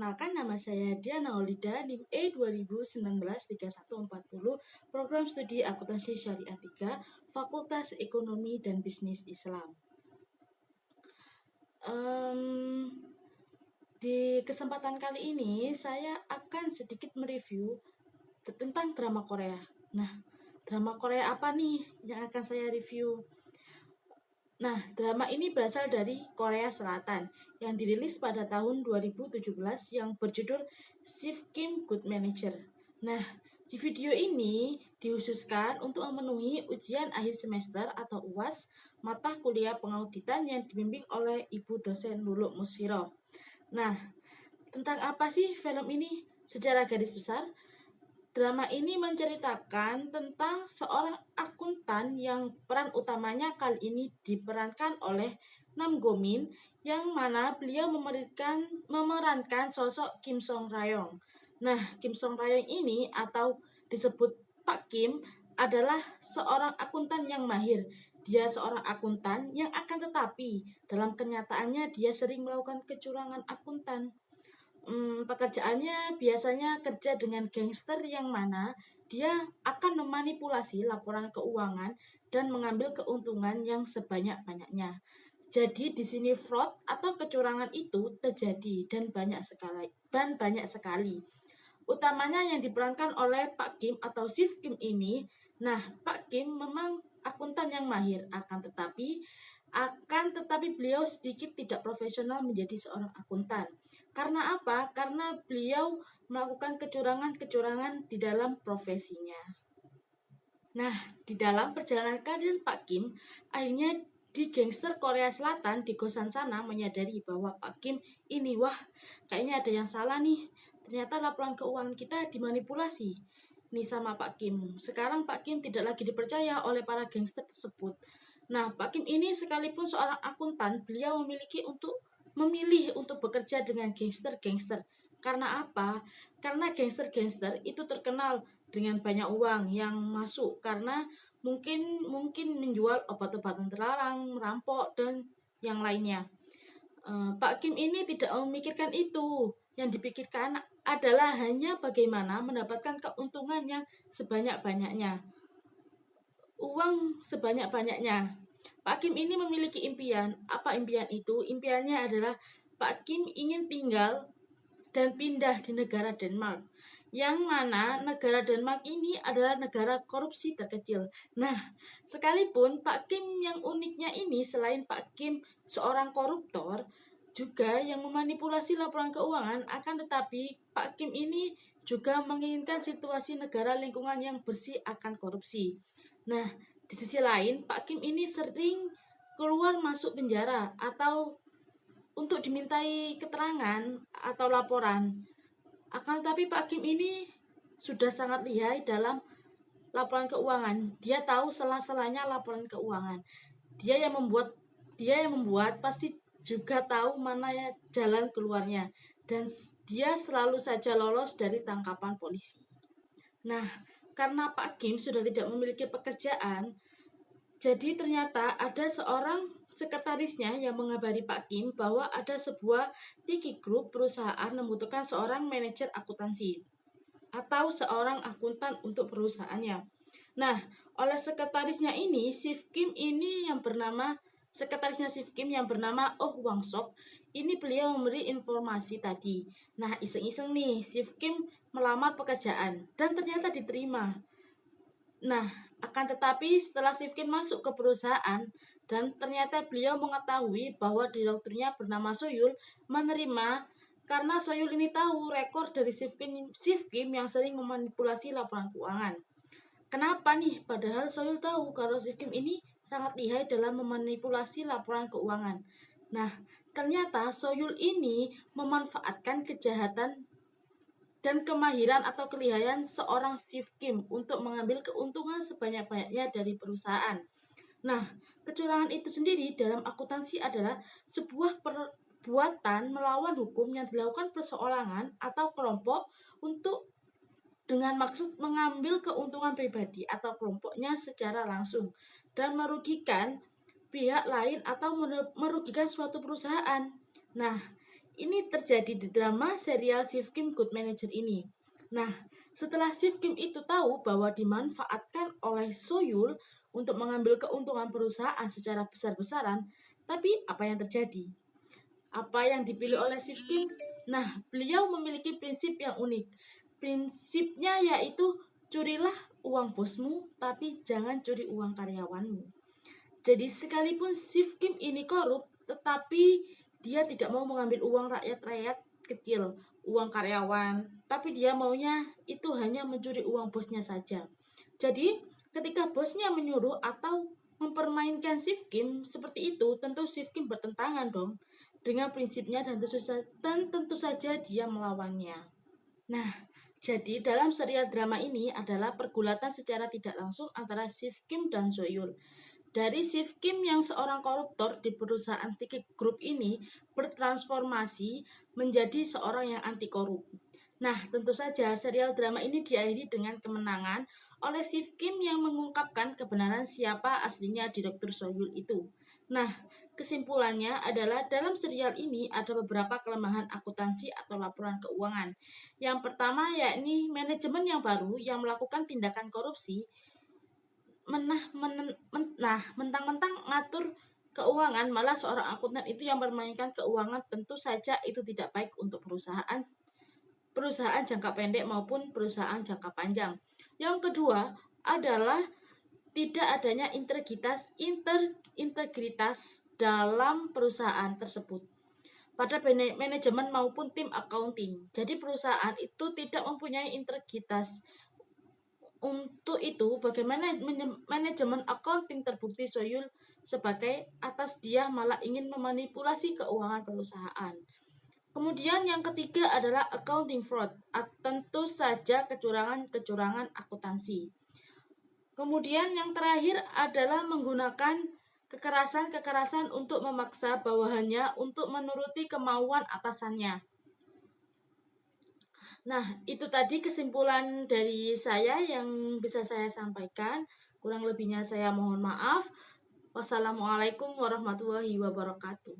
Perkenalkan, nama saya Diana Olida, NIM E2019-3140, Program Studi Akuntansi Syariah 3, Fakultas Ekonomi dan Bisnis Islam. Di kesempatan kali ini, saya akan sedikit mereview tentang drama Korea. Nah, drama Korea apa nih yang akan saya review? Nah, drama ini berasal dari Korea Selatan yang dirilis pada tahun 2017 yang berjudul Shift Kim Good Manager. Nah, di video ini dihususkan untuk memenuhi ujian akhir semester atau UAS mata kuliah pengauditan yang dibimbing oleh Ibu dosen Luluk Musfiro. Nah, tentang apa sih film ini? Secara garis besar, drama ini menceritakan tentang seorang akuntan yang peran utamanya kali ini diperankan oleh Nam Go Min, yang mana beliau memerankan sosok Kim Song Rayong. Nah, Kim Song Rayong ini atau disebut Pak Kim adalah seorang akuntan yang mahir. Dia seorang akuntan yang akan tetapi dalam kenyataannya dia sering melakukan kecurangan akuntan. Pekerjaannya biasanya kerja dengan gangster yang mana dia akan memanipulasi laporan keuangan dan mengambil keuntungan yang sebanyak-banyaknya. Jadi di sini fraud atau kecurangan itu terjadi dan banyak sekali. Utamanya yang diperankan oleh Pak Kim atau Shift Kim ini. Nah, Pak Kim memang akuntan yang mahir, akan tetapi beliau sedikit tidak profesional menjadi seorang akuntan. Karena apa? Karena beliau melakukan kecurangan-kecurangan di dalam profesinya. Nah, di dalam perjalanan karir Pak Kim, akhirnya di gangster Korea Selatan di kosan sana menyadari bahwa Pak Kim ini, wah, kayaknya ada yang salah nih. Ternyata laporan keuangan kita dimanipulasi nih sama Pak Kim. Sekarang Pak Kim tidak lagi dipercaya oleh para gangster tersebut. Nah, Pak Kim ini sekalipun seorang akuntan, beliau memilih untuk bekerja dengan gangster-gangster. Karena apa? Karena gangster-gangster itu terkenal dengan banyak uang yang masuk karena mungkin menjual obat-obatan terlarang, merampok, dan yang lainnya. Pak Kim ini tidak memikirkan itu. Yang dipikirkan adalah hanya bagaimana mendapatkan keuntungan yang sebanyak-banyaknya. Uang sebanyak-banyaknya. Pak Kim ini memiliki impian. Apa impian itu? Impiannya adalah Pak Kim ingin tinggal dan pindah di negara Denmark. Yang mana negara Denmark ini adalah negara korupsi terkecil. Nah, sekalipun Pak Kim yang uniknya ini, selain Pak Kim seorang koruptor, juga yang memanipulasi laporan keuangan, akan tetapi Pak Kim ini juga menginginkan situasi negara lingkungan yang bersih akan korupsi. Nah, di sisi lain, Pak Kim ini sering keluar masuk penjara atau untuk dimintai keterangan atau laporan. Akan tetapi Pak Kim ini sudah sangat lihai dalam laporan keuangan. Dia tahu sela-selanya laporan keuangan. Dia yang membuat pasti juga tahu mana ya jalan keluarnya, dan dia selalu saja lolos dari tangkapan polisi. Nah, karena Pak Kim sudah tidak memiliki pekerjaan, jadi ternyata ada seorang sekretarisnya yang mengabari Pak Kim bahwa ada sebuah Tiki Group perusahaan membutuhkan seorang manajer akuntansi atau seorang akuntan untuk perusahaannya. Nah, oleh sekretarisnya ini, sekretarisnya Shift Kim yang bernama Oh Wang Sok, ini beliau memberi informasi tadi. Nah, iseng-iseng nih, Shift Kim melamar pekerjaan dan ternyata diterima. Nah, akan tetapi setelah Shift Kim masuk ke perusahaan dan ternyata beliau mengetahui bahwa direkturnya bernama Soyul menerima karena Soyul ini tahu rekor dari Shift Kim yang sering memanipulasi laporan keuangan. Kenapa nih? Padahal Soyul tahu kalau Shift Kim ini sangat lihai dalam memanipulasi laporan keuangan. Nah, ternyata Soyul ini memanfaatkan kejahatan dan kemahiran atau kelihayan seorang Shift Kim untuk mengambil keuntungan sebanyak-banyaknya dari perusahaan. Nah, kecurangan itu sendiri dalam akuntansi adalah sebuah perbuatan melawan hukum yang dilakukan perseorangan atau kelompok dengan maksud mengambil keuntungan pribadi atau kelompoknya secara langsung dan merugikan pihak lain atau merugikan suatu perusahaan. Nah, Ini terjadi di drama serial Shift Kim Good Manager ini. Nah, setelah Shift Kim itu tahu bahwa dimanfaatkan oleh Soyul untuk mengambil keuntungan perusahaan secara besar-besaran, tapi apa yang terjadi? Apa yang dipilih oleh Shift Kim? Nah, beliau memiliki prinsip yang unik. Prinsipnya yaitu curilah uang bosmu, tapi jangan curi uang karyawanmu. Jadi sekalipun Shift Kim ini korup, tetapi dia tidak mau mengambil uang rakyat-rakyat kecil, uang karyawan, tapi dia maunya itu hanya mencuri uang bosnya saja. Jadi ketika bosnya menyuruh atau mempermainkan Shift Kim seperti itu, tentu Shift Kim bertentangan dong dengan prinsipnya dan tentu saja dia melawannya. Nah, jadi dalam serial drama ini adalah pergulatan secara tidak langsung antara Shift Kim dan Soyul. Dari Shift Kim yang seorang koruptor di perusahaan Tiki Group ini bertransformasi menjadi seorang yang anti korup. Nah, tentu saja serial drama ini diakhiri dengan kemenangan oleh Shift Kim yang mengungkapkan kebenaran siapa aslinya Direktur Soyul itu. Nah, kesimpulannya adalah dalam serial ini ada beberapa kelemahan akuntansi atau laporan keuangan. Yang pertama yakni manajemen yang baru yang melakukan tindakan korupsi mentang-mentang ngatur keuangan, malah seorang akuntan itu yang bermainkan keuangan. Tentu saja itu tidak baik untuk perusahaan jangka pendek maupun perusahaan jangka panjang. Yang kedua adalah tidak adanya integritas dalam perusahaan tersebut pada manajemen maupun tim accounting. Jadi perusahaan itu tidak mempunyai integritas. Untuk itu, bagaimana manajemen accounting terbukti Soyul sebagai atas dia malah ingin memanipulasi keuangan perusahaan. Kemudian yang ketiga adalah accounting fraud, tentu saja kecurangan akuntansi. Kemudian yang terakhir adalah menggunakan kekerasan untuk memaksa bawahannya untuk menuruti kemauan atasannya. Nah, itu tadi kesimpulan dari saya yang bisa saya sampaikan. Kurang lebihnya saya mohon maaf. Wassalamualaikum warahmatullahi wabarakatuh.